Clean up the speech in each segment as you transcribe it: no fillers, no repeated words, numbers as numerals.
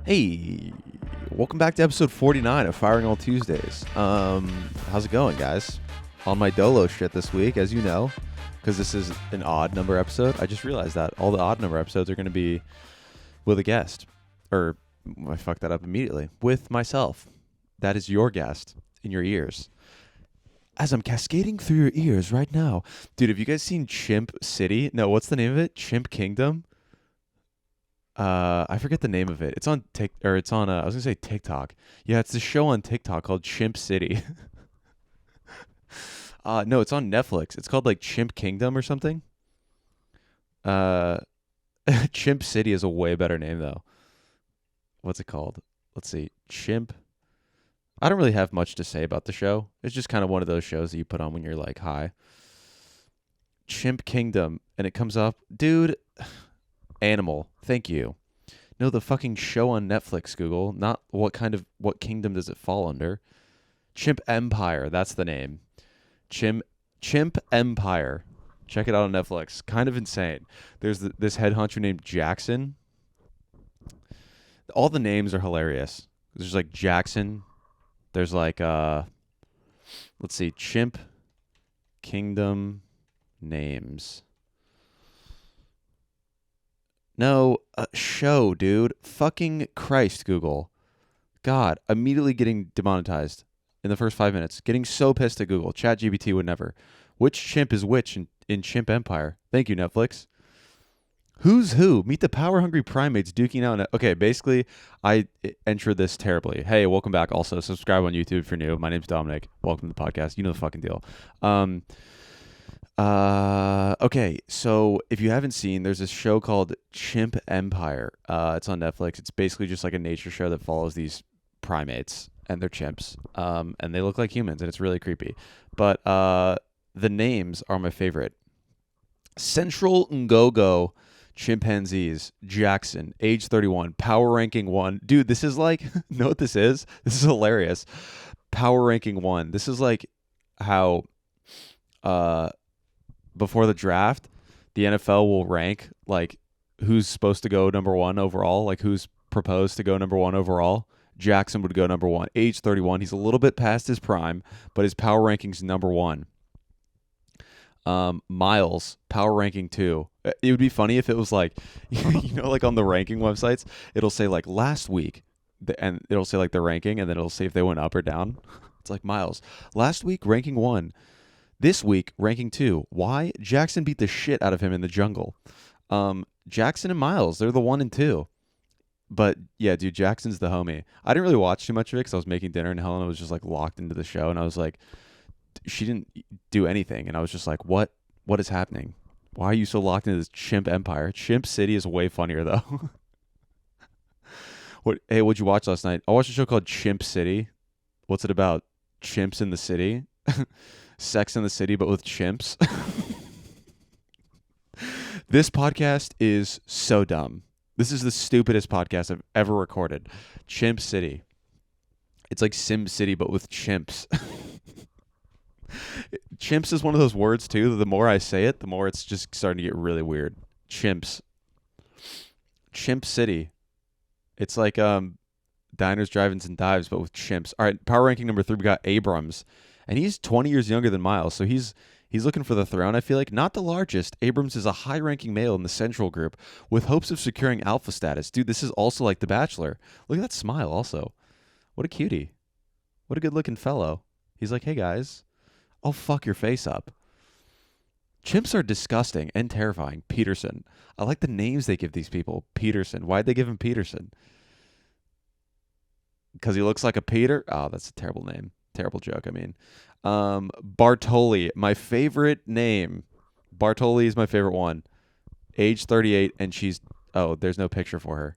Hey, welcome back to episode 49 of Firing All Tuesdays. How's it going, guys? On my Dolo shit this week, as you know, because this is an odd number episode. I just realized that all the odd number episodes are going to be with a guest. Or, I fucked that up immediately. With myself. That is your guest in your ears. As I'm cascading through your ears right now. Dude, have you guys seen Chimp City? No, what's the name of it? Chimp Kingdom? I forget the name of it. It's on I was gonna say TikTok. Yeah, it's a show on TikTok called Chimp City. No, it's on Netflix. It's called like Chimp Kingdom or something. Uh, Chimp City is a way better name though. What's it called? Let's see. Chimp. I don't really have much to say about the show. It's just kind of one of those shows that you put on when you're like high. Chimp Kingdom, and it comes up, dude. Animal. Thank you. No, the fucking show on Netflix, Google. Not what kingdom does it fall under? Chimp Empire. That's the name. Chimp Empire. Check it out on Netflix. Kind of insane. There's this head honcho named Jackson. All the names are hilarious. There's like Jackson. There's like let's see, Chimp Kingdom names. No, show, dude. Fucking Christ, Google. God, immediately getting demonetized in the first 5 minutes. Getting so pissed at Google. ChatGPT would never. Which chimp is which in Chimp Empire? Thank you, Netflix. Who's who? Meet the power-hungry primates duking out. Okay, basically, I entered this terribly. Hey, welcome back. Also, subscribe on YouTube if you're new. My name's Dominic. Welcome to the podcast. You know the fucking deal. Okay, so if you haven't seen, there's this show called Chimp Empire. It's on Netflix. It's basically just like a nature show that follows these primates and they're chimps. And they look like humans, and it's really creepy. But the names are my favorite. Central Ngogo chimpanzees. Jackson, age 31, power ranking 1. Dude, this is like, know what this is? This is hilarious. Power ranking 1. This is like how before the draft, the NFL will rank like who's supposed to go number 1 overall, like who's proposed to go number 1 overall. Jackson would go number 1, age 31. He's a little bit past his prime, but his power ranking's number 1. Miles, power ranking 2. It would be funny if it was like, like on the ranking websites, it'll say like last week, and it'll say like the ranking, and then it'll say if they went up or down. It's like Miles, last week ranking 1. This week, ranking 2. Why? Jackson beat the shit out of him in the jungle. Jackson and Miles, they're the 1 and 2. But yeah, dude, Jackson's the homie. I didn't really watch too much of it because I was making dinner and Helena was just like locked into the show. And I was like, she didn't do anything. And I was just like, what is happening? Why are you so locked into this Chimp Empire? Chimp City is way funnier though. Hey, what'd you watch last night? I watched a show called Chimp City. What's it about? Chimps in the city? Sex in the City, but with chimps. This podcast is so dumb. This is the stupidest podcast I've ever recorded. Chimp City. It's like Sim City, but with chimps. Chimps is one of those words, too, that the more I say it, the more it's just starting to get really weird. Chimps. Chimp City. It's like diners, drive-ins, and dives, but with chimps. All right, power ranking number 3, we got Abrams. And he's 20 years younger than Miles, so he's looking for the throne, I feel like. Not the largest. Abrams is a high-ranking male in the Central Group with hopes of securing alpha status. Dude, this is also like The Bachelor. Look at that smile also. What a cutie. What a good-looking fellow. He's like, hey, guys, I'll fuck your face up. Chimps are disgusting and terrifying. Peterson. I like the names they give these people. Peterson. Why'd they give him Peterson? Because he looks like a Peter? Oh, that's a terrible name. Terrible joke, I mean. Bartoli, my favorite name. Bartoli is my favorite one. Age 38, and she's... Oh, there's no picture for her.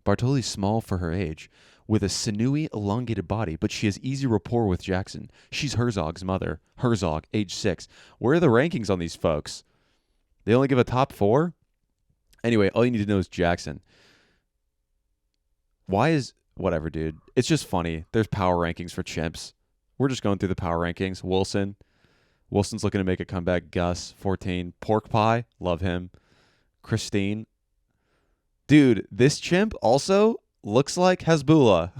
Bartoli's small for her age, with a sinewy, elongated body, but she has easy rapport with Jackson. She's Herzog's mother. Herzog, age 6. Where are the rankings on these folks? They only give a top 4? Anyway, all you need to know is Jackson. Why is... Whatever, dude. It's just funny. There's power rankings for chimps. We're just going through the power rankings. Wilson's looking to make a comeback. Gus, 14. Pork Pie, love him. Christine. Dude, this chimp also looks like Hezbollah.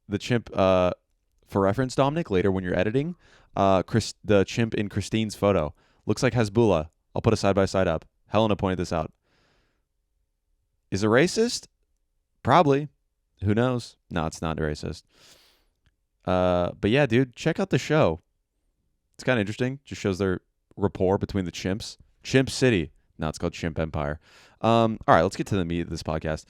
The chimp, for reference, Dominic, later when you're editing, the chimp in Christine's photo looks like Hezbollah. I'll put a side by side up. Helena pointed this out. Is it racist? Probably. Who knows? No, it's not racist. But yeah, dude, check out the show. It's kind of interesting. Just shows their rapport between the chimps. Chimp City. No, it's called Chimp Empire. All right, let's get to the meat of this podcast.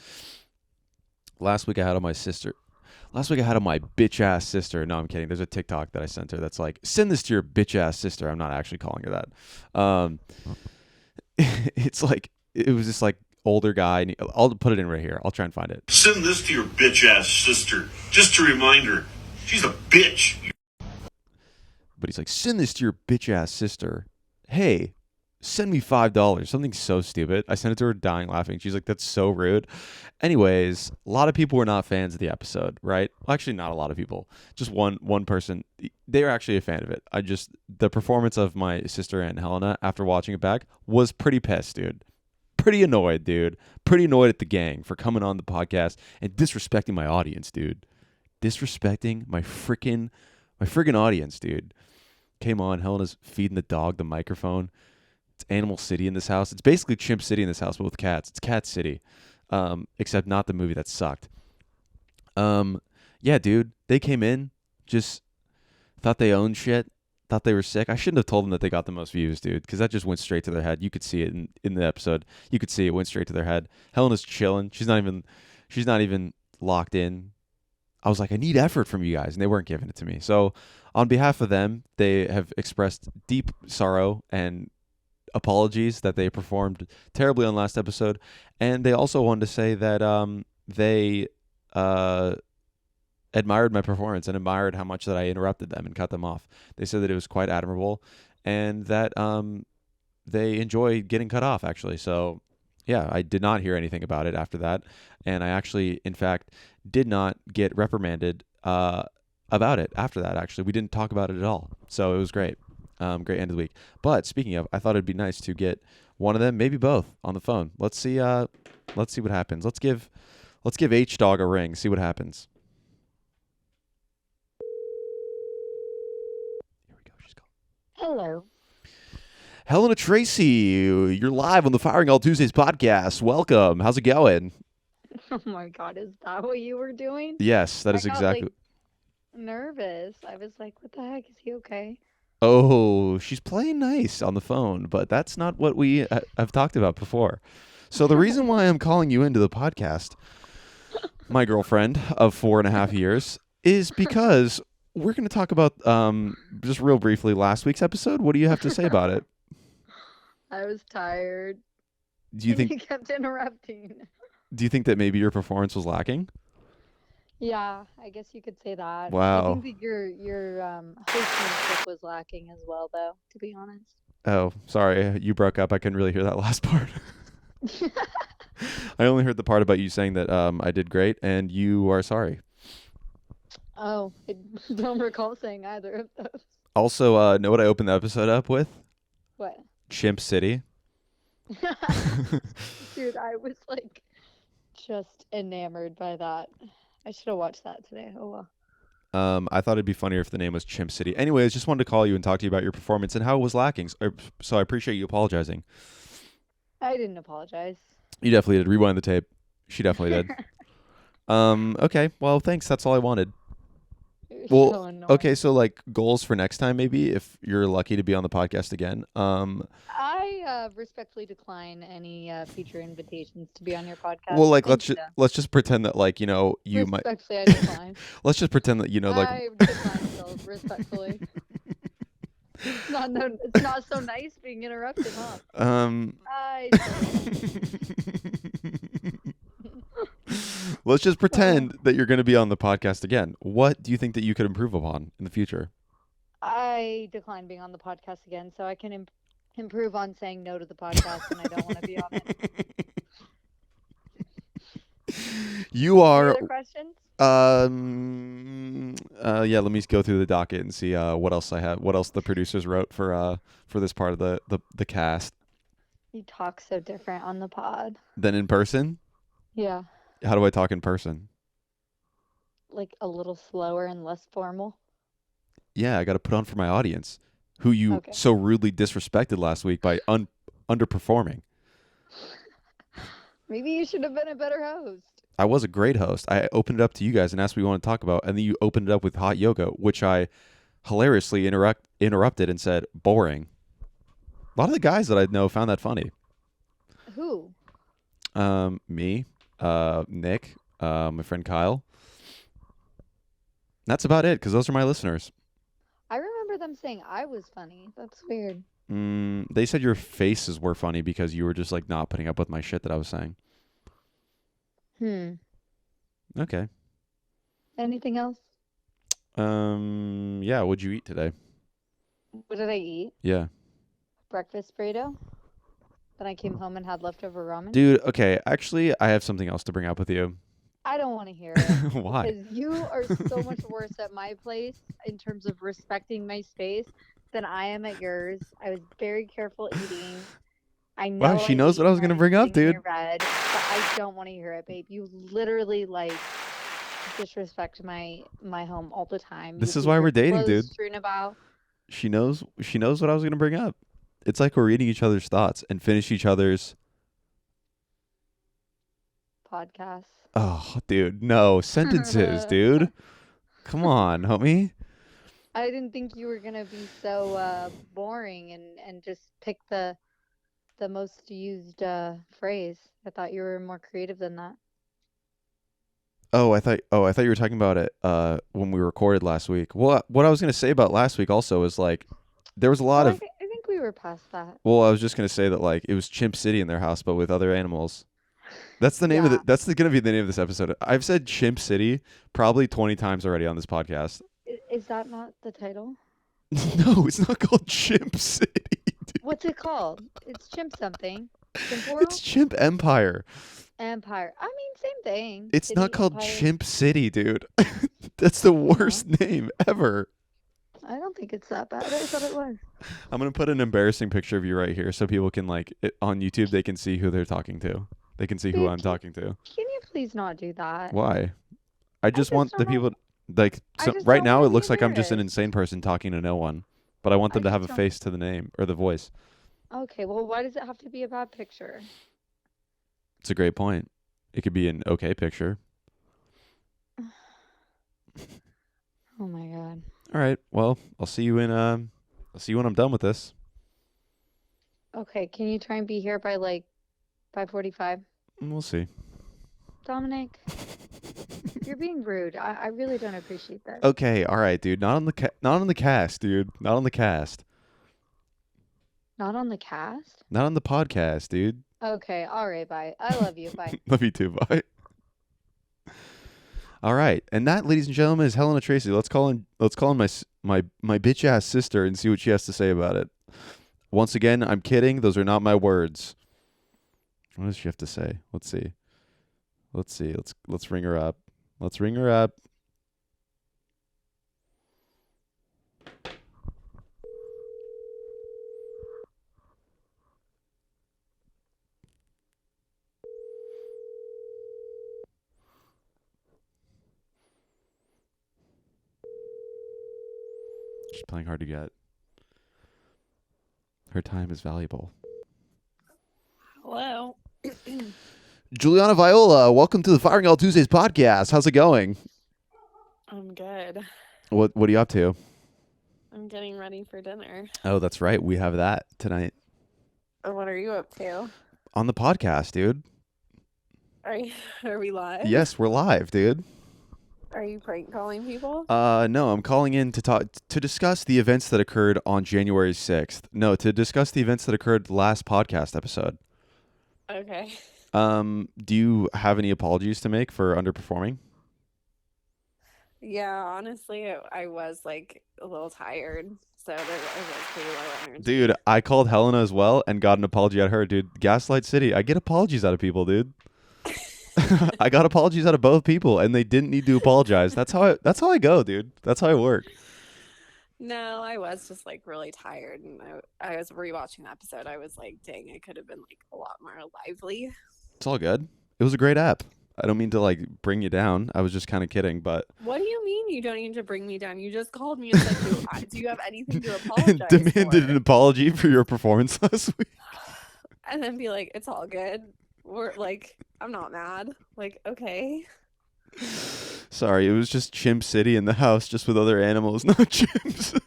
Last week I had on my bitch ass sister. No, I'm kidding. There's a TikTok that I sent her that's like, send this to your bitch ass sister. I'm not actually calling her that. It's like, it was this like older guy. And I'll put it in right here. I'll try and find it. Send this to your bitch ass sister. Just to remind her, she's a bitch. But he's like, send this to your bitch ass sister. Hey, send me $5. Something so stupid. I sent it to her dying laughing. She's like, that's so rude. Anyways, a lot of people were not fans of the episode, right? Well, actually, not a lot of people. Just one person. They were actually a fan of it. The performance of my sister and Helena after watching it back was pretty pissed, dude. Pretty annoyed, dude. Pretty annoyed at the gang for coming on the podcast and disrespecting my audience, dude. Disrespecting my freaking audience, dude. Came on. Helena's feeding the dog the microphone. It's Animal City in this house. It's basically Chimp City in this house, but with cats. It's Cat City, except not the movie that sucked. Yeah, dude. They came in, just thought they owned shit, thought they were sick. I shouldn't have told them that they got the most views, dude, because that just went straight to their head. You could see it in the episode. You could see it went straight to their head. Helena's chilling. She's not even locked in. I was like, I need effort from you guys, and they weren't giving it to me. So on behalf of them, they have expressed deep sorrow and apologies that they performed terribly on last episode. And they also wanted to say that they admired my performance and admired how much that I interrupted them and cut them off. They said that it was quite admirable and that they enjoy getting cut off, actually. So yeah, I did not hear anything about it after that. And I actually, in fact, did not get reprimanded about it after that, actually. We didn't talk about it at all. So it was great. Great end of the week. But speaking of, I thought it'd be nice to get one of them, maybe both, on the phone. Let's see what happens. Let's give H Dog a ring, see what happens. Here we go. She's calling. Hello. Helena Tracy, you're live on the Firing All Tuesdays podcast. Welcome. How's it going? Oh my God, is that what you were doing? Yes, that I is got, exactly. like, nervous. I was like, what the heck? Is he okay? Oh, she's playing nice on the phone, but that's not what we have talked about before. So the reason why I'm calling you into the podcast, my girlfriend of 4.5 years, is because we're going to talk about, just real briefly, last week's episode. What do you have to say about it? I was tired. Do you He think kept interrupting. that maybe your performance was lacking? Yeah, I guess you could say that. Wow. I think that your hostmanship was lacking as well, though, to be honest. Oh, sorry. You broke up. I couldn't really hear that last part. I only heard the part about you saying that I did great and you are sorry. Oh, I don't recall saying either of those. Also, know what I opened the episode up with? What? Chimp City. Dude, I was like just enamored by that. I should have watched that today. Oh well. I thought it'd be funnier if the name was Chimp City. Anyways, just wanted to call you and talk to you about your performance and how it was lacking. So I appreciate you apologizing. I didn't apologize. You definitely did. Rewind the tape. She definitely did. Okay. Well, thanks. That's all I wanted. You're Well, so annoying. okay. So like goals for next time, maybe if you're lucky to be on the podcast again. I respectfully decline any future invitations to be on your podcast. Well, like Thank you, let's just pretend that like you might. respectfully, I decline. Let's just pretend that like. I decline so respectfully. It's not so nice being interrupted, huh? I Let's just pretend that you're going to be on the podcast again. What do you think that you could improve upon in the future? I decline being on the podcast again, so I can improve on saying no to the podcast when I don't want to be on it. You are. Any other questions? Yeah. Let me go through the docket and see what else I have. What else the producers wrote for this part of the cast. You talk so different on the pod. Than in person? Yeah. How do I talk in person? Like a little slower and less formal. Yeah, I got to put on for my audience, who you Okay. so rudely disrespected last week by underperforming. Maybe you should have been a better host. I was a great host. I opened it up to you guys and asked what you want to talk about, and then you opened it up with hot yoga, which I hilariously interrupted and said boring. A lot of the guys that I know found that funny. Who? Me, Nick, my friend Kyle. That's about it, because those are my listeners. I remember them saying I was funny. That's weird. They said your faces were funny because you were just like not putting up with my shit that I was saying. Okay. Anything else? Yeah, what'd you eat today? What did I eat? Yeah. Breakfast burrito. Then I came home and had leftover ramen. Dude, okay, actually, I have something else to bring up with you. I don't want to hear it. Why? Because you are so much worse at my place in terms of respecting my space than I am at yours. I was very careful eating. I know. Wow, she knows what I was going to bring up, dude. Red, but I don't want to hear it, babe. You literally disrespect my home all the time. This is why we're dating, dude. Strewn about. She knows what I was going to bring up. It's like we're reading each other's thoughts and finish each other's podcasts. Oh, dude, no sentences, dude. Come on, homie. I didn't think you were gonna be so boring and just pick the most used phrase. I thought you were more creative than that. I thought you were talking about it when we recorded last week. What I was gonna say about last week also is like there was a lot of. I think we were past that. Well, I was just gonna say that like it was Chimp City in their house, but with other animals. That's the name of that's gonna be the name of this episode. I've said Chimp City probably 20 times already on this podcast. Is that not the title? No, it's not called Chimp City. Dude. What's it called? It's Chimp something. Chimp World? It's Chimp Empire. Empire. I mean, same thing. It's City, not called Empire. Chimp City, dude. That's the worst name ever. I don't think it's that bad. I thought it was. I'm gonna put an embarrassing picture of you right here so people can on YouTube they can see who they're talking to. They can see who I'm talking to. Can you please not do that? Why? I just want the people so right now it looks like I'm just an insane person talking to no one, but I want them to have a face to the name or the voice. Okay, well, why does it have to be a bad picture? It's a great point. It could be an okay picture. Oh my god. All right. Well, I'll see you when I'm done with this. Okay, can you try and be here by 5:45? We'll see. Dominic, you're being rude. I really don't appreciate that. Okay, all right, dude. Not on the cast, dude. Not on the cast. Not on the cast? Not on the podcast, dude. Okay, all right, bye. I love you. Bye. Love you too. Bye. All right, and that, ladies and gentlemen, is Helena Tracy. Let's call in my bitch ass sister and see what she has to say about it. Once again, I'm kidding. Those are not my words. What does she have to say? Let's see. Let's ring her up. Let's ring her up. She's playing hard to get. Her time is valuable. Hello. Juliana Viola, welcome to the Firing All Tuesdays podcast. How's it going? I'm good. What are you up to? I'm getting ready for dinner. Oh, that's right. We have that tonight. What are you up to? On the podcast, dude. Are we live? Yes, we're live, dude. Are you prank calling people? No, I'm calling in to discuss the events that occurred on January 6th. No, to discuss the events that occurred last podcast episode. Okay. Do you have any apologies to make for underperforming? Yeah, honestly, I was a little tired, so I was pretty low energy. Dude, I called Helena as well and got an apology at her, dude. Gaslight City, I get apologies out of people, dude. I got apologies out of both people, and they didn't need to apologize. That's how I go, dude. That's how I work. No, I was just like really tired, and I was rewatching the episode. I was like, dang, I could have been like a lot more lively. It's all good. It was a great app. I don't mean to like bring you down. I was just kind of kidding, but What do you mean you don't need to bring me down? You just called me and said, do you have anything to and apologize demanded for? an apology for your performance last week. And then be like, it's all good. We're like, I'm not mad. Like, okay. Sorry, it was just Chimp City in the house, just with other animals, no chimps.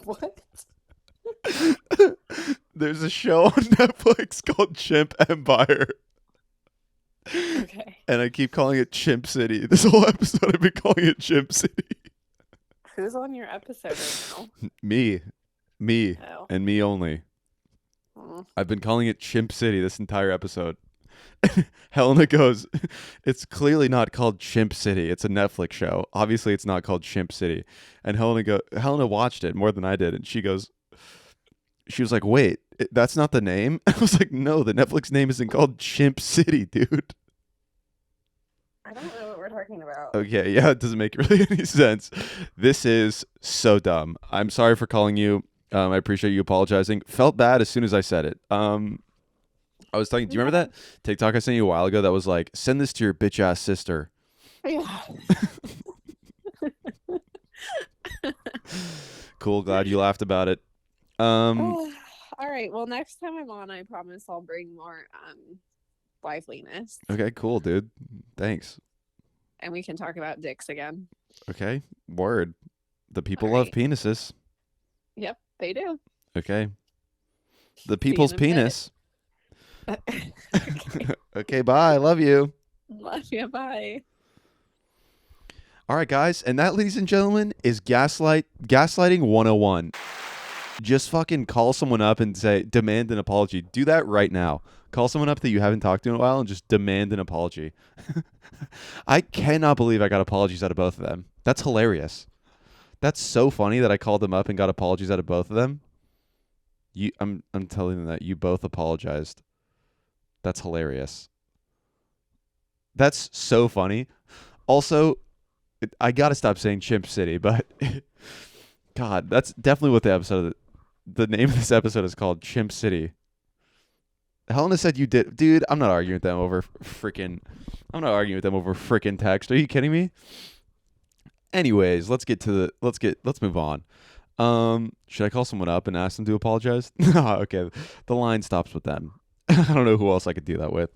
What? There's a show on Netflix called Chimp Empire. Okay. And I keep calling it Chimp City. This whole episode I've been calling it Chimp City. Who's on your episode right now? Me, Oh. and me only. Mm. I've been calling it Chimp City this entire episode. Helena goes, it's clearly not called Chimp City. It's a Netflix show. Obviously, it's not called Chimp City. And Helena watched it more than I did, and she was like, wait, that's not the name? I was like, no, the Netflix name isn't called Chimp City, dude. I don't know what we're talking about. Okay, yeah, it doesn't make really any sense. This is so dumb. I'm sorry for calling you. I appreciate you apologizing. Felt bad as soon as I said it. I was talking. Do you remember that TikTok I sent you a while ago that was like, send this to your bitch ass sister? Yeah. Cool. Glad you laughed about it. All right. Well, next time I'm on, I promise I'll bring more liveliness, Okay, cool, dude. Thanks. and we can talk about dicks again. Okay, word. The people All love right. penises. Yep, they do. Okay. The See you people's in a bit. penis. Okay. Okay, bye. Love you. Love you. Bye. All right, guys. And that, ladies and gentlemen, is gaslighting 101. Just fucking call someone up and say, demand an apology. Do that right now. Call someone up that you haven't talked to in a while and just demand an apology. I cannot believe I got apologies out of both of them. That's hilarious. That's so funny that I called them up and got apologies out of both of them. I'm telling them that you both apologized. That's hilarious. That's so funny. Also, I gotta stop saying Chimp City, but God, that's definitely what the name of this episode is called, Chimp City. Helena said you did, dude. I'm not arguing with them over freaking text. Are you kidding me? Anyways, let's move on. Should I call someone up and ask them to apologize? Okay, the line stops with them. I don't know who else I could do that with.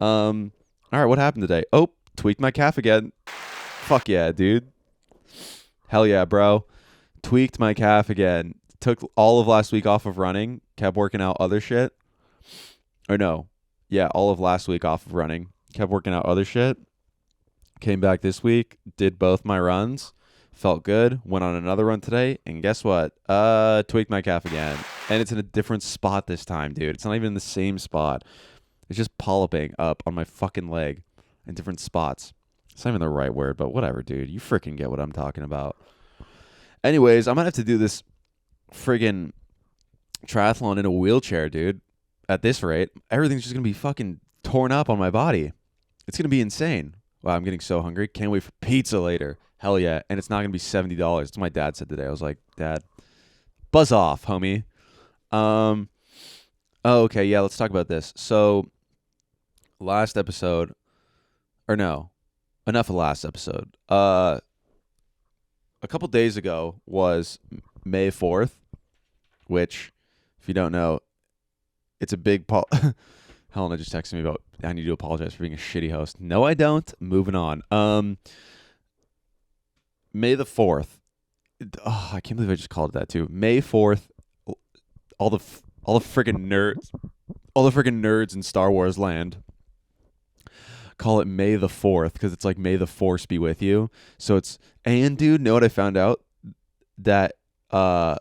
All right, what happened today? Oh, tweaked my calf again. Fuck yeah, dude. Hell yeah, bro. Tweaked my calf again. Took all of last week off of running. Kept working out other shit. Or no. Yeah, all of last week off of running. Kept working out other shit. Came back this week. Did both my runs. Felt good. Went on another run today. And guess what? Tweaked my calf again. And it's in a different spot this time, dude. It's not even in the same spot. It's just polyping up on my fucking leg in different spots. It's not even the right word, but whatever, dude. You freaking get what I'm talking about. Anyways, I might have to do this friggin' triathlon in a wheelchair, dude. At this rate, everything's just going to be fucking torn up on my body. It's going to be insane. Wow, I'm getting so hungry. Can't wait for pizza later. Hell yeah. And it's not going to be $70. That's what my dad said today. I was like, Dad, buzz off, homie. Oh, okay. Yeah, let's talk about this. So, last episode, or no, enough of last episode. A couple days ago was May 4th, which, if you don't know, it's a big Helena just texted me about I need to apologize for being a shitty host. No, I don't. Moving on. May the 4th. Oh, I can't believe I just called it that too. May 4th. All the freaking nerds in Star Wars land call it May the 4th because it's like May the Force be with you. So it's, and dude, know what I found out? That the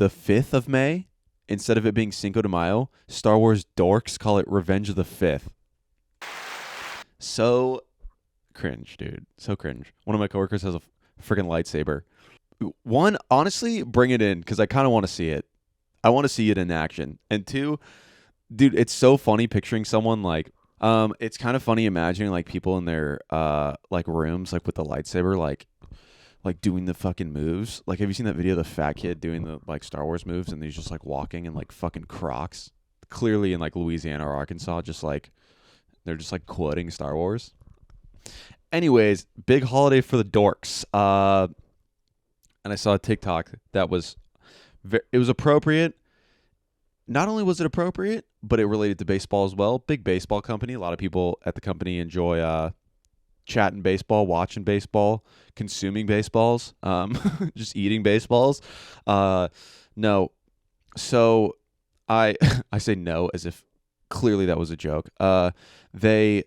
5th of May, instead of it being Cinco de Mayo, Star Wars dorks call it Revenge of the 5th. So cringe, dude. So cringe. One of my coworkers has a freaking lightsaber. One, honestly, bring it in because I kind of want to see it. I want to see it in action. And two, dude, it's so funny picturing someone like, it's kind of funny imagining like people in their like rooms like with the lightsaber like like doing the fucking moves. Like, have you seen that video of the fat kid doing the like Star Wars moves, and he's just like walking in like fucking Crocs, clearly in like Louisiana or Arkansas, just like they're just like quoting Star Wars. Anyways, big holiday for the dorks. And I saw a TikTok that was it was appropriate. Not only was it appropriate, but it related to baseball as well. Big baseball company. A lot of people at the company enjoy chatting baseball, watching baseball, consuming baseballs, just eating baseballs. No. So I I say no as if clearly that was a joke. They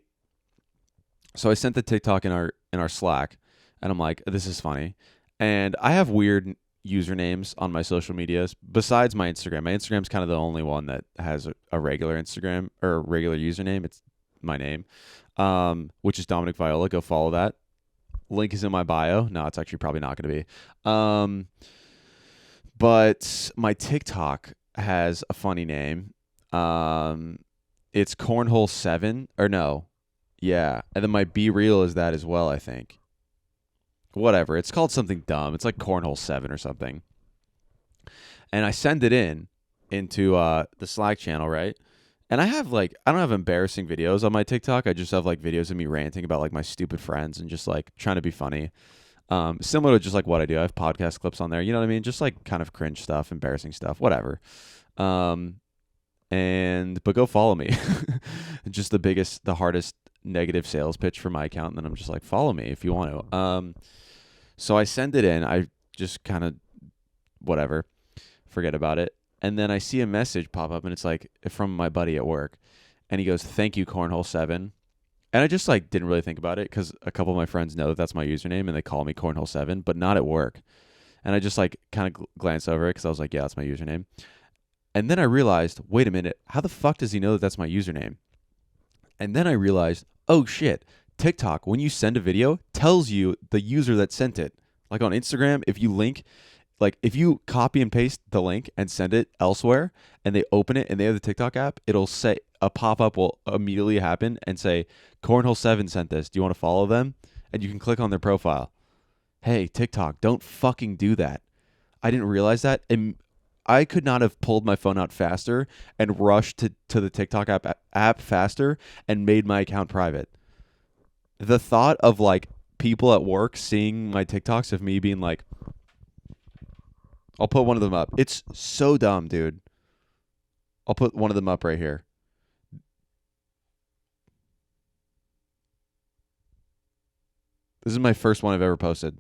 so I sent the TikTok in our Slack, and I'm like, this is funny. And I have weird usernames on my social medias besides my Instagram. My Instagram's kind of the only one that has a regular Instagram or a regular username. It's my name, which is Dominic Viola. Go follow that. Link is in my bio. No, it's actually probably not going to be. But my TikTok has a funny name. It's Cornhole7 or no. Yeah. And then my Be Real is that as well, I think. Whatever. It's called something dumb. It's like Cornhole7 or something. And I send it into the Slack channel, right? And I don't have embarrassing videos on my TikTok. I just have like videos of me ranting about like my stupid friends and just like trying to be funny. Similar to just like what I do. I have podcast clips on there. You know what I mean? Just like kind of cringe stuff, embarrassing stuff, whatever. But go follow me. Just the hardest negative sales pitch for my account. And then I'm just like, follow me if you want to. So I send it in. I just kind of whatever, forget about it. And then I see a message pop up, and it's like from my buddy at work, and he goes, "Thank you, Cornhole7." And I just like didn't really think about it because a couple of my friends know that that's my username, and they call me Cornhole7, but not at work. And I just like kind of glanced over it because I was like, "Yeah, that's my username." And then I realized, wait a minute, how the fuck does he know that that's my username? And then I realized, oh shit, TikTok, when you send a video, tells you the user that sent it. Like on Instagram, if you copy and paste the link and send it elsewhere and they open it and they have the TikTok app, it'll say a pop-up will immediately happen and say, Cornhole7 sent this. Do you want to follow them? And you can click on their profile. Hey, TikTok, don't fucking do that. I didn't realize that. And I could not have pulled my phone out faster and rushed to the TikTok app faster and made my account private. The thought of like people at work seeing my TikToks of me being like, I'll put one of them up. It's so dumb, dude. I'll put one of them up right here. This is my first one I've ever posted.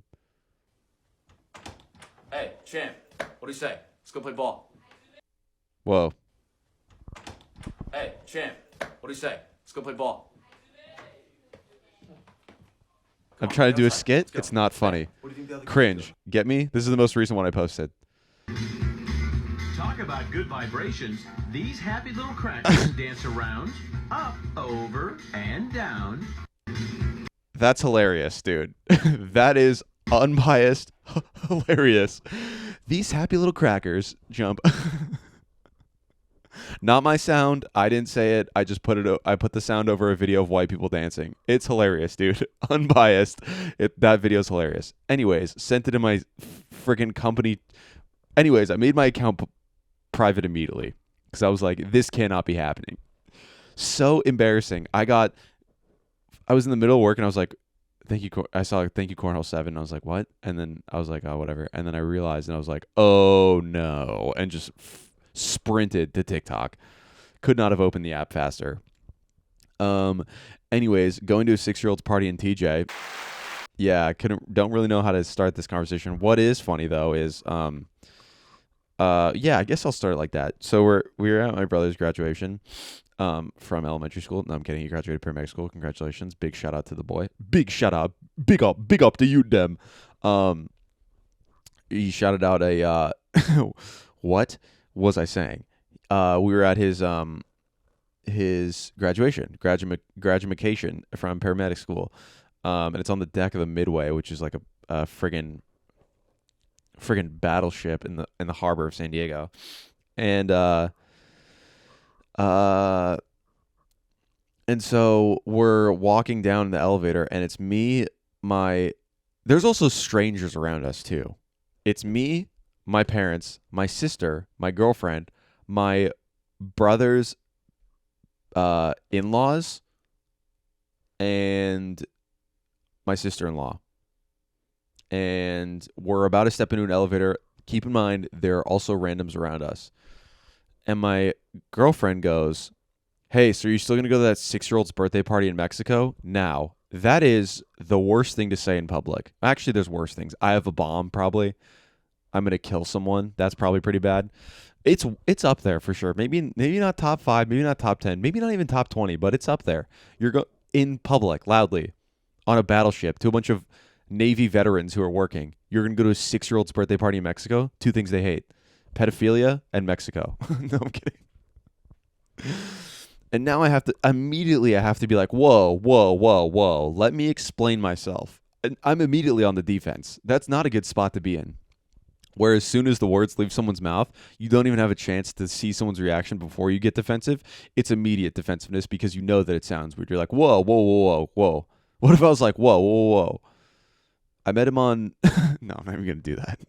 Hey, Chimp, what do you say? Let's go play ball. Whoa. Hey, Chimp, what do you say? Let's go play ball. I'm trying to do a skit. It's not funny. Cringe. Get me? This is the most recent one I posted. Talk about good vibrations. These happy little crackers dance around, up, over, and down. That's hilarious, dude. That is unbiased hilarious. These happy little crackers jump. Not my sound. I didn't say it. I just I put the sound over a video of white people dancing. It's hilarious, dude. Unbiased. That video's hilarious. Anyways, sent it in my freaking company. Anyways, I made my account private immediately because I was like, this cannot be happening. So embarrassing. I was in the middle of work and I was like, thank you. I saw thank you Cornhole7. And I was like, what? And then I was like, oh, whatever. And then I realized and I was like, oh no. And just sprinted to TikTok. Could not have opened the app faster. Anyways, going to a 6-year-old's party in TJ. Yeah, don't really know how to start this conversation. What is funny though is yeah, I guess I'll start it like that. So we're at my brother's graduation from elementary school. No, I'm kidding. He graduated paramedic school. Congratulations. Big shout out to the boy. Big shout out. Big up to you, Dem. He shouted out a what was I saying? We were at his graduation from paramedic school. And it's on the deck of the Midway, which is like a friggin' battleship in the harbor of San Diego. And and so we're walking down the elevator and it's me, this there's also strangers around us too. It's me, my parents, my sister, my girlfriend, my brother's in-laws, and my sister-in-law. And we're about to step into an elevator. Keep in mind, there are also randoms around us. And my girlfriend goes, hey, so are you still going to go to that 6-year-old's birthday party in Mexico? Now, that is the worst thing to say in public. Actually, there's worse things. I have a bomb, probably. I'm going to kill someone. That's probably pretty bad. It's up there for sure. Maybe not top 5, maybe not top 10, maybe not even top 20, but it's up there. You're in public, loudly, on a battleship to a bunch of Navy veterans who are working. You're going to go to a 6-year-old's birthday party in Mexico? 2 things they hate. Pedophilia and Mexico. No, I'm kidding. And now I have to be like, whoa. Let me explain myself. And I'm immediately on the defense. That's not a good spot to be in. Where as soon as the words leave someone's mouth, you don't even have a chance to see someone's reaction before you get defensive. It's immediate defensiveness because you know that it sounds weird. You're like, whoa. What if I was like, whoa. I met him on... No, I'm not even going to do that.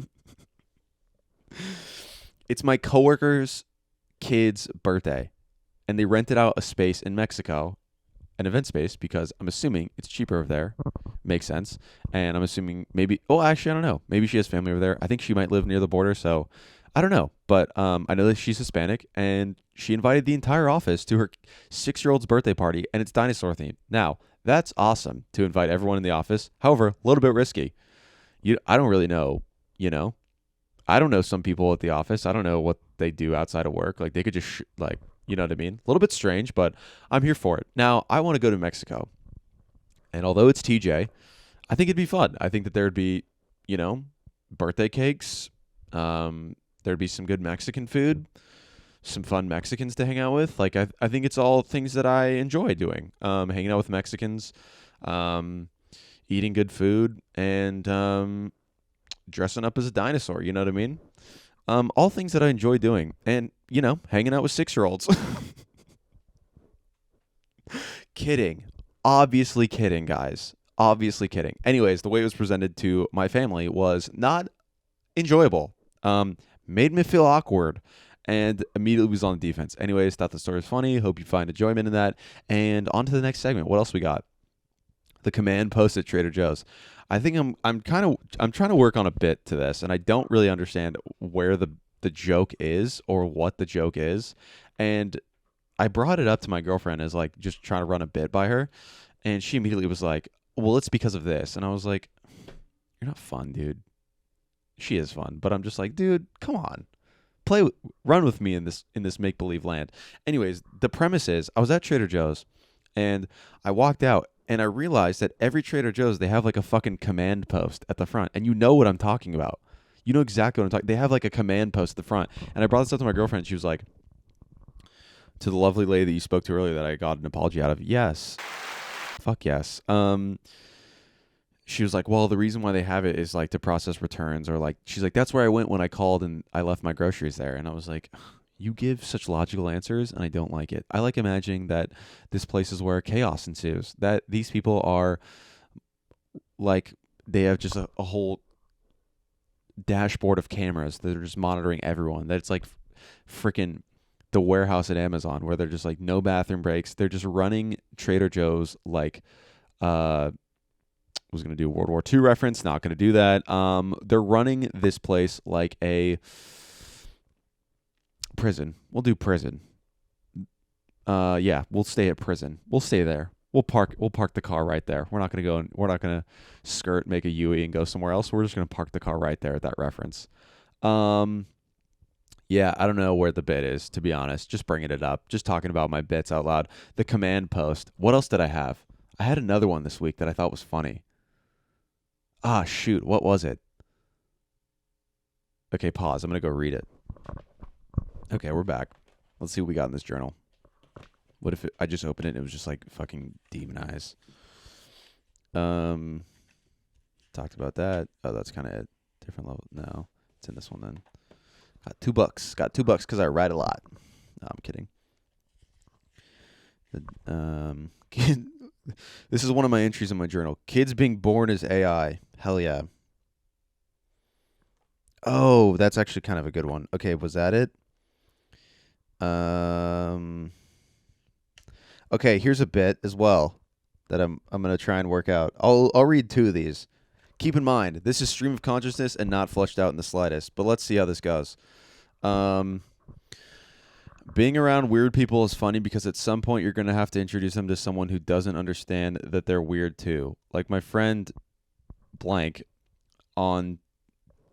It's my coworker's kid's birthday. And they rented out a space in Mexico, an event space, because I'm assuming it's cheaper over there. Makes sense. And I'm assuming maybe, oh, actually, I don't know. Maybe she has family over there. I think she might live near the border, so I don't know. But I know that she's Hispanic, and she invited the entire office to her 6-year-old's birthday party, and it's dinosaur themed. Now, that's awesome to invite everyone in the office. However, a little bit risky. I don't really know, I don't know some people at the office. I don't know what they do outside of work. Like, they could just, you know what I mean? A little bit strange, but I'm here for it. Now, I want to go to Mexico. And although it's TJ, I think it'd be fun. I think that there'd be, birthday cakes. There'd be some good Mexican food, some fun Mexicans to hang out with. Like, I think it's all things that I enjoy doing. Hanging out with Mexicans, eating good food, and dressing up as a dinosaur. You know what I mean? All things that I enjoy doing. And, hanging out with 6-year-olds. Kidding. Obviously kidding, guys. Obviously kidding. Anyways, the way it was presented to my family was not enjoyable. Made me feel awkward. And immediately was on the defense. Anyways, thought the story was funny. Hope you find enjoyment in that. And on to the next segment. What else we got? The command post at Trader Joe's. I think I'm trying to work on a bit to this, and I don't really understand where the joke is or what the joke is. And I brought it up to my girlfriend as like just trying to run a bit by her, and she immediately was like, "Well, it's because of this." And I was like, "You're not fun, dude." She is fun, but I'm just like, "Dude, come on. Run with me in this make-believe land." Anyways, the premise is I was at Trader Joe's and I walked out and I realized that every Trader Joe's, they have like a fucking command post at the front. And you know what I'm talking about. You know exactly what I'm talking. They have like a command post at the front. And I brought this up to my girlfriend. She was like, to the lovely lady that you spoke to earlier that I got an apology out of. Yes. Fuck yes. She was like, well, the reason why they have it is like to process returns, or like, she's like, that's where I went when I called and I left my groceries there. And I was like, you give such logical answers and I don't like it. I like imagining that this place is where chaos ensues, that these people are like, they have just a whole dashboard of cameras that are just monitoring everyone, that it's like freaking the warehouse at Amazon where they're just like no bathroom breaks. They're just running Trader Joe's like, was going to do a World War II reference. Not going to do that. They're running this place like a prison. We'll do prison. Yeah, we'll stay at prison. We'll stay there. We'll park the car right there. We're not going to go, we're not going to skirt, make a U-E and go somewhere else. We're just going to park the car right there at that reference. Yeah, I don't know where the bit is, to be honest. Just bringing it up. Just talking about my bits out loud. The command post. What else did I have? I had another one this week that I thought was funny. Ah, shoot. What was it? Okay, pause. I'm going to go read it. Okay, we're back. Let's see what we got in this journal. What if I just opened it and it was just like fucking demon eyes? Talked about that. Oh, that's kind of a different level. No, it's in this one then. Got $2. Got $2 because I write a lot. No, I'm kidding. This is one of my entries in my journal. Kids being born as AI. Hell yeah. Oh, that's actually kind of a good one. Okay, was that it? Okay, here's a bit as well that I'm gonna try and work out. I'll read 2 of these. Keep in mind, this is stream of consciousness and not fleshed out in the slightest. But let's see how this goes. Being around weird people is funny because at some point you're gonna have to introduce them to someone who doesn't understand that they're weird too. Like my friend blank on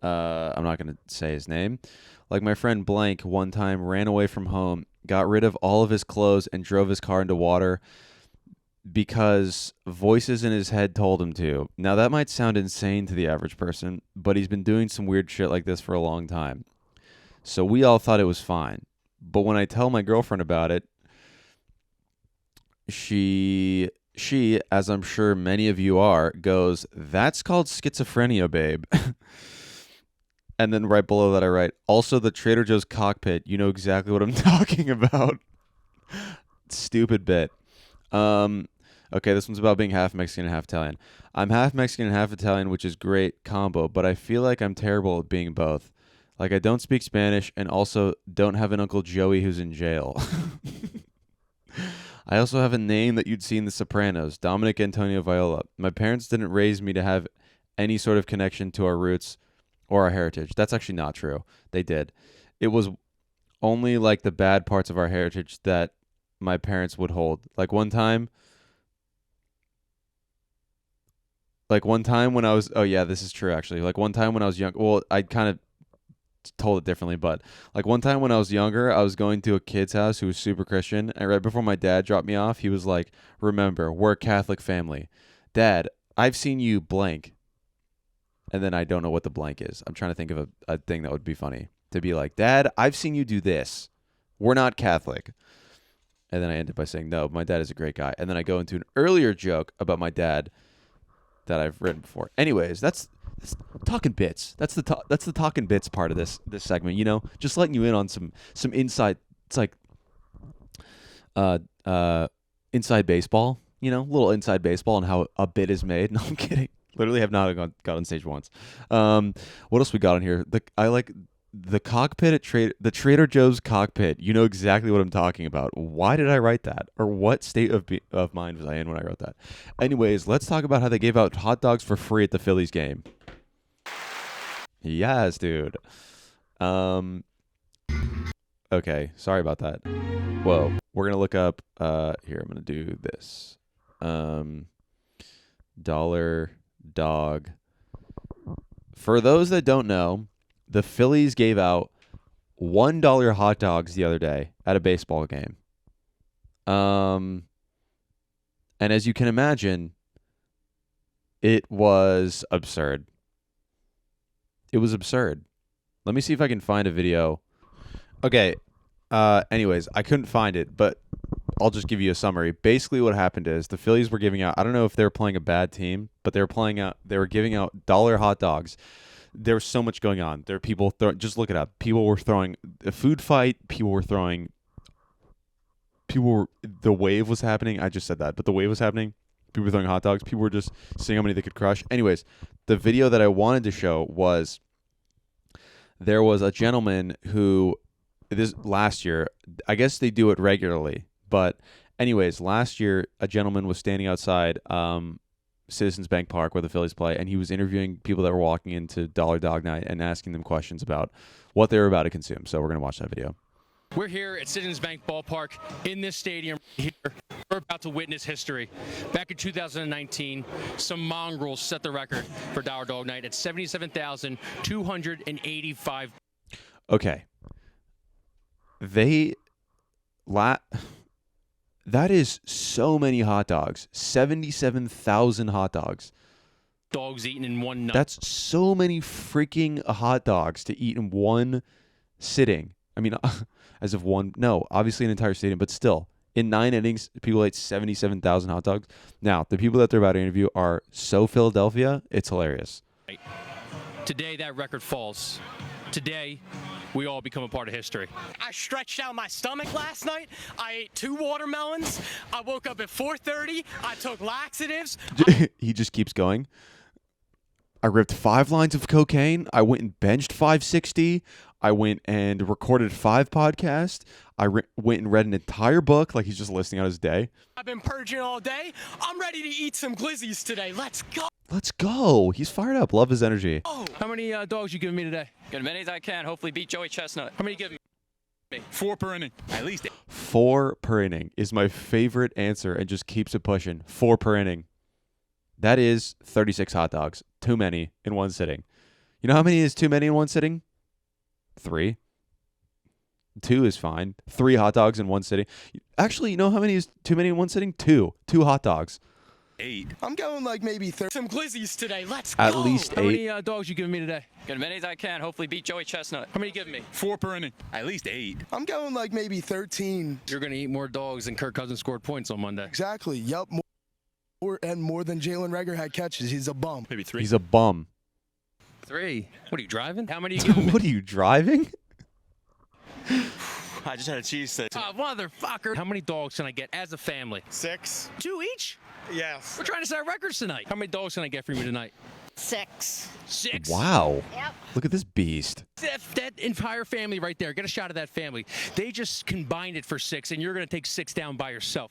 I'm not gonna say his name. Like my friend blank one time ran away from home, got rid of all of his clothes, and drove his car into water because voices in his head told him to. Now that might sound insane to the average person, but he's been doing some weird shit like this for a long time. So we all thought it was fine. But when I tell my girlfriend about it, she, as I'm sure many of you are, goes, "That's called schizophrenia, babe." And then right below that I write, "Also the Trader Joe's cockpit. You know exactly what I'm talking about." Stupid bit. Okay, this one's about being half Mexican and half Italian. I'm half Mexican and half Italian, which is great combo, but I feel like I'm terrible at being both. Like I don't speak Spanish and also don't have an Uncle Joey who's in jail. I also have a name that you'd see in The Sopranos, Dominic Antonio Viola. My parents didn't raise me to have any sort of connection to our roots or our heritage. That's actually not true. They did. It was only like the bad parts of our heritage that my parents would hold. Like one time when I was, oh yeah, this is true actually. Like one time when I was young, well, I kind of told it differently, but like one time when I was younger, I was going to a kid's house who was super Christian, and right before my dad dropped me off, he was like, "Remember, we're a Catholic family. Dad, I've seen you blank." And then I don't know what the blank is. I'm trying to think of a thing that would be funny. To be like, "Dad, I've seen you do this. We're not Catholic." And then I end up by saying, "No, my dad is a great guy." And then I go into an earlier joke about my dad that I've written before. Anyways, that's talking bits. That's the talking bits part of this segment. You know, just letting you in on some inside. It's like inside baseball. You know, little inside baseball and how a bit is made. No, I'm kidding. Literally have not got on stage once. What else we got on here? I like the cockpit at the Trader Joe's cockpit. You know exactly what I'm talking about. Why did I write that? Or what state of mind was I in when I wrote that? Anyways, let's talk about how they gave out hot dogs for free at the Phillies game. Yes, dude. Okay, sorry about that. Whoa. We're going to look up here, I'm going to do this. Dollar dog. For those that don't know, the Phillies gave out $1 hot dogs the other day at a baseball game. And as you can imagine, it was absurd. It was absurd. Let me see if I can find a video. Okay. Anyways, I couldn't find it, but I'll just give you a summary. Basically what happened is the Phillies were giving out, I don't know if they were playing a bad team, but they were giving out dollar hot dogs. There was so much going on. There were people just look it up. People were throwing a food fight. The wave was happening. I just said that, but the wave was happening. People were throwing hot dogs. People were just seeing how many they could crush. Anyways, the video that I wanted to show was there was a gentleman who this last year, I guess they do it regularly, but anyways, last year a gentleman was standing outside Citizens Bank Park where the Phillies play, and he was interviewing people that were walking into Dollar Dog Night and asking them questions about what they were about to consume. So we're going to watch that video. We're here at Citizens Bank Ballpark in this stadium here. We're about to witness history. Back in 2019, some mongrels set the record for Dollar Dog Night at 77,285. Okay. That is so many hot dogs. 77,000 hot dogs. Dogs eaten in one night. That's so many freaking hot dogs to eat in one sitting. I mean, as of one, no, obviously an entire stadium, but still, in 9 innings, people ate 77,000 hot dogs. Now, the people that they're about to interview are so Philadelphia, it's hilarious. Today, that record falls. Today, we all become a part of history. I stretched out my stomach last night. I ate 2 watermelons. I woke up at 4:30. I took laxatives. He just keeps going. I ripped 5 lines of cocaine. I went and benched 560. I went and recorded 5 podcasts. I went and read an entire book, like he's just listing out his day. I've been purging all day. I'm ready to eat some glizzies today. Let's go. Let's go. He's fired up. Love his energy. How many dogs you giving me today? Get as many as I can. Hopefully beat Joey Chestnut. How many you giving me? 4 per inning. At least 4 per inning is my favorite answer and just keeps it pushing. 4 per inning. That is 36 hot dogs. Too many in one sitting. You know how many is too many in one sitting? 3. 2 is fine. 3 hot dogs in one sitting. Actually, you know how many is too many in one sitting? 2. 2 hot dogs. 8. I'm going like maybe 30. Some glizzies today. Let's At go. least How 8. many dogs you giving me today? Get as many as I can. Hopefully beat Joey Chestnut. How many you giving me? 4 per inning. At least 8. I'm going like maybe 13. You're going to eat more dogs than Kirk Cousins scored points on Monday. Exactly. Yup. More than Jalen Reagor had catches. He's a bum. Maybe 3. He's a bum. 3. What are you driving? How many you giving me? What are you driving? I just had a cheese steak. Oh, motherfucker. How many dogs can I get as a family? 6. 2 each? Yes. We're trying to set records tonight. How many dogs can I get for you tonight? 6. 6? Wow. Yep. Look at this beast. That entire family right there. Get a shot of that family. They just combined it for 6, and you're going to take 6 down by yourself.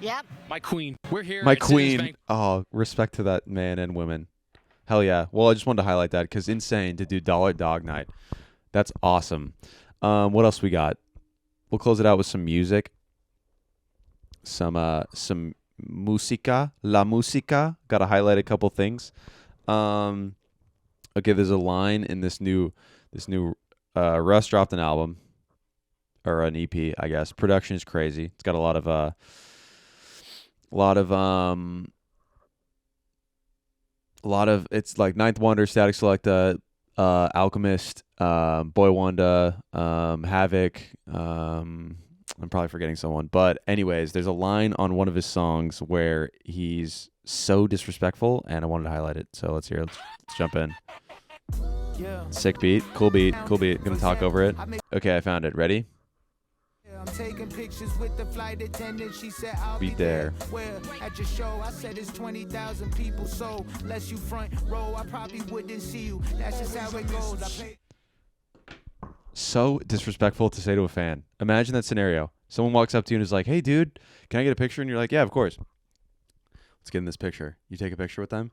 Yep. My queen. We're here. My at Citizens queen. Bank. Oh, respect to that man and women. Hell yeah. Well, I just wanted to highlight that because insane to do Dollar Dog Night. That's awesome. What else we got? We'll close it out with some music. Some musica. La musica. Got to highlight a couple things. Okay, there's a line in this new Russ dropped an album or an EP, I guess. Production is crazy. It's got a lot of it's like Ninth Wonder, Static Selecta, Alchemist, Boy Wanda, Havoc. I'm probably forgetting someone, but anyways, there's a line on one of his songs where he's so disrespectful, and I wanted to highlight it. So let's hear it. Let's jump in. Sick beat, cool beat, cool beat. Gonna talk over it. Okay, I found it. Ready? I'm taking pictures with the flight attendant. She said I'll Be be there. Where at your show, I said it's 20,000 people. So unless you front row, I probably wouldn't see you. That's just how it goes. I pay. So disrespectful to say to a fan. Imagine that scenario. Someone walks up to you and is like, "Hey, dude, can I get a picture?" And you're like, "Yeah, of course. Let's get in this picture." You take a picture with them,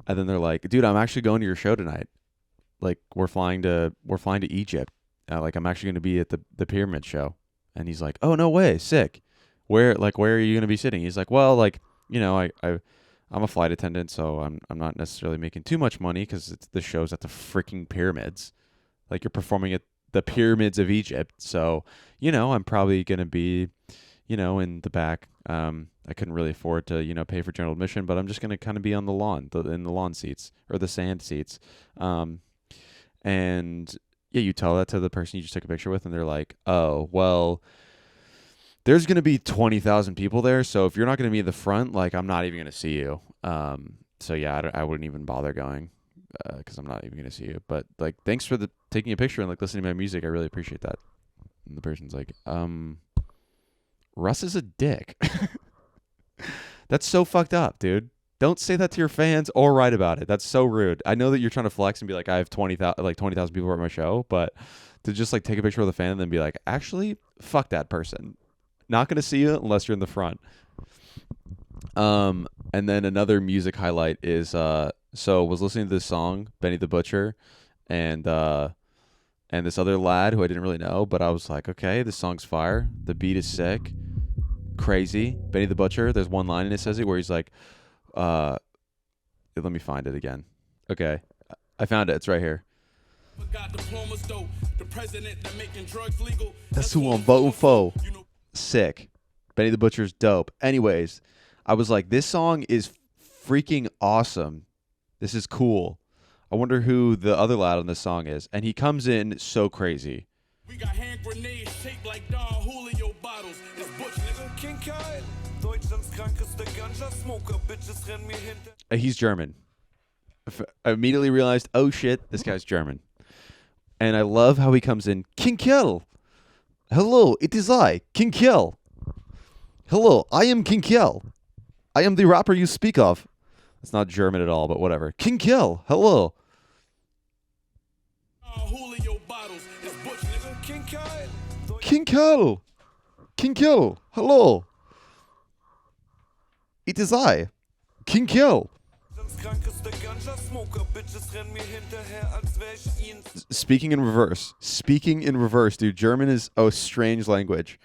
and then they're like, "Dude, I'm actually going to your show tonight. Like, we're flying to Egypt. Like, I'm actually going to be at the pyramid show." And he's like, "Oh, no way, sick. Where are you going to be sitting?" He's like, "Well, like, you know, I'm a flight attendant, so I'm not necessarily making too much money because the show's at the freaking pyramids. Like, you're performing at the pyramids of Egypt, so you know, I'm probably going to be, you know, in the back. I couldn't really afford to, you know, pay for general admission, but I'm just going to kind of be on the lawn, in the lawn seats or the sand seats." And yeah, you tell that to the person you just took a picture with, and they're like, "Oh, well, there's going to be 20,000 people there, so if you're not going to be in the front, like, I'm not even going to see you." So yeah, I wouldn't even bother going because I'm not even going to see you. But like, thanks for taking a picture and like listening to my music. I really appreciate that. And the person's like, Russ is a dick. That's so fucked up, dude. Don't say that to your fans or write about it. That's so rude. I know that you're trying to flex and be like, I have 20,000 people at my show, but to just like take a picture with a fan and then be like, actually, fuck that person. Not going to see you unless you're in the front. And then another music highlight is, so was listening to this song, Benny the Butcher, and this other lad who I didn't really know, but I was like, okay, this song's fire. The beat is sick. Crazy. Benny the Butcher, there's one line in it says it where he's like, let me find it again. Okay. I found it. It's right here. That's who I'm voting for. Sick. Benny the Butcher's dope. Anyways, I was like, this song is freaking awesome. This is cool. I wonder who the other lad on this song is. And he comes in so crazy. We got hand grenades shaped like Don Julio bottles. This Butch nigga King Kyle. Deutschlands krankester Ganja Smoker. Bitches rennen mir hinter. He's German. I immediately realized, oh shit, this guy's German. And I love how he comes in, King Kjell. Hello, it is I, King Kjell. Hello, I am King Kjell. I am the rapper you speak of. It's not German at all, but whatever. King Kill, hello. King Kill. King Kill, hello. It is I, King Kill. Speaking in reverse. Speaking in reverse, dude. German is a strange language.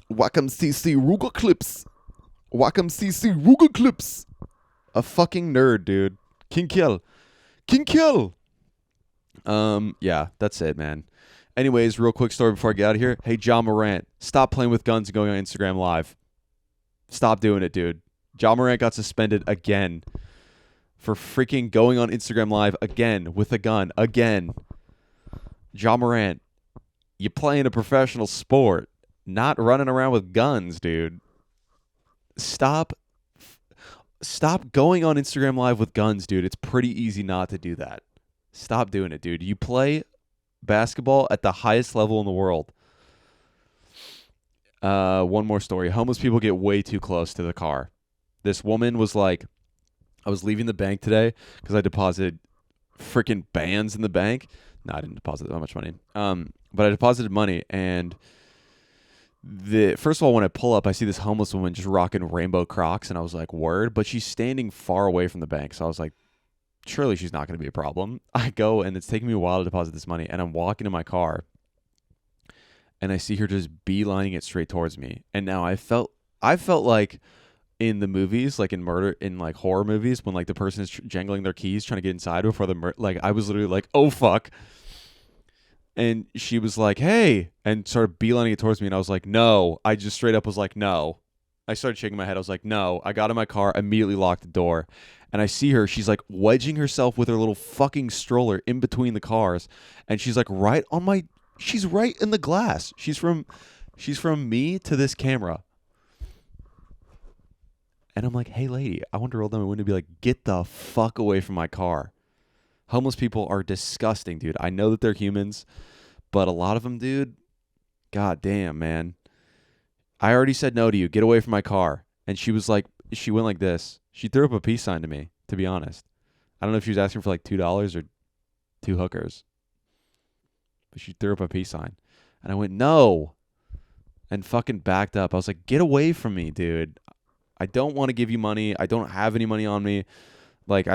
Wacom CC Ruger Clips. Wacom CC Ruger Clips. A fucking nerd, dude. King Kill. King Kill. Yeah, that's it, man. Anyways, real quick story before I get out of here. Hey, John Morant, stop playing with guns and going on Instagram Live. Stop doing it, dude. John Morant got suspended again for freaking going on Instagram Live again with a gun again. John Morant, you playing a professional sport, not running around with guns, dude. Stop going on Instagram Live with guns, dude. It's pretty easy not to do that. Stop doing it, dude. You play basketball at the highest level in the world. One more story. Homeless people get way too close to the car. This woman was like, I was leaving the bank today because I deposited freaking bands in the bank. No, I didn't deposit that much money. But I deposited money, and first of all, when I pull up, I see this homeless woman just rocking rainbow Crocs, and I was like, word. But she's standing far away from the bank, so I was like, surely she's not going to be a problem. I go, and it's taking me a while to deposit this money, and I'm walking to my car, and I see her just beelining it straight towards me. And now I felt like in the movies, like in like horror movies, when like the person is jangling their keys trying to get inside before the like I was literally like, oh fuck. And she was like, hey, and started beelining it towards me, and I was like, no. I just straight up was like, no. I started shaking my head. I was like, no. I got in my car, immediately locked the door, and I see her. She's like wedging herself with her little fucking stroller in between the cars, and she's like she's right in the glass. She's from me to this camera. And I'm like, hey, lady, I want to roll down my window and be like, get the fuck away from my car. Homeless people are disgusting, dude. I know that they're humans, but a lot of them, dude, god damn, man. I already said no to you. Get away from my car. And she was like, she went like this. She threw up a peace sign to me, to be honest. I don't know if she was asking for like $2 or 2 hookers. But she threw up a peace sign. And I went, no. And fucking backed up. I was like, get away from me, dude. I don't want to give you money. I don't have any money on me. Like,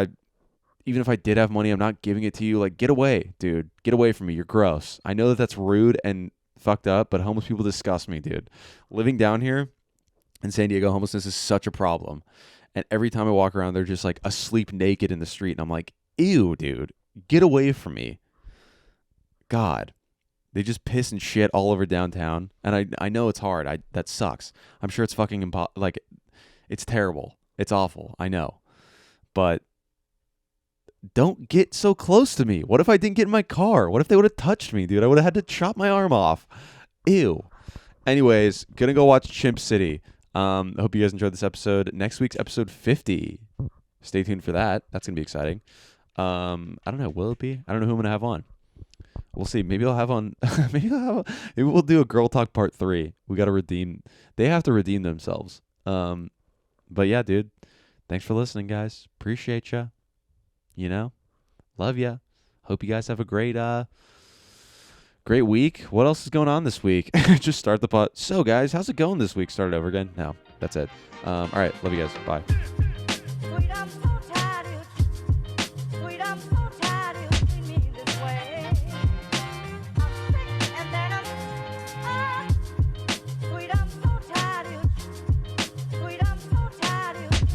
even if I did have money, I'm not giving it to you. Like, get away, dude. Get away from me. You're gross. I know that that's rude and fucked up, but homeless people disgust me, dude. Living down here in San Diego, homelessness is such a problem. And every time I walk around, they're just like asleep naked in the street. And I'm like, ew, dude. Get away from me. God. They just piss and shit all over downtown. And I know it's hard. That sucks. I'm sure it's fucking like, it's terrible. It's awful. I know. But don't get so close to me. What if I didn't get in my car? What if they would have touched me, dude? I would have had to chop my arm off. Ew. Anyways, gonna go watch Chimp City. I hope you guys enjoyed this episode. Next week's episode 50. Stay tuned for that. That's gonna be exciting. I don't know. Will it be? I don't know who I'm gonna have on. We'll see. Maybe I'll have on. maybe we'll do a Girl Talk Part 3. We gotta redeem. They have to redeem themselves. But yeah, dude. Thanks for listening, guys. Appreciate ya. You know, love ya. Hope you guys have a great week. What else is going on this week? Just start the pot. So, guys, how's it going this week? Start it over again. No, that's it. All right. Love you guys. Bye.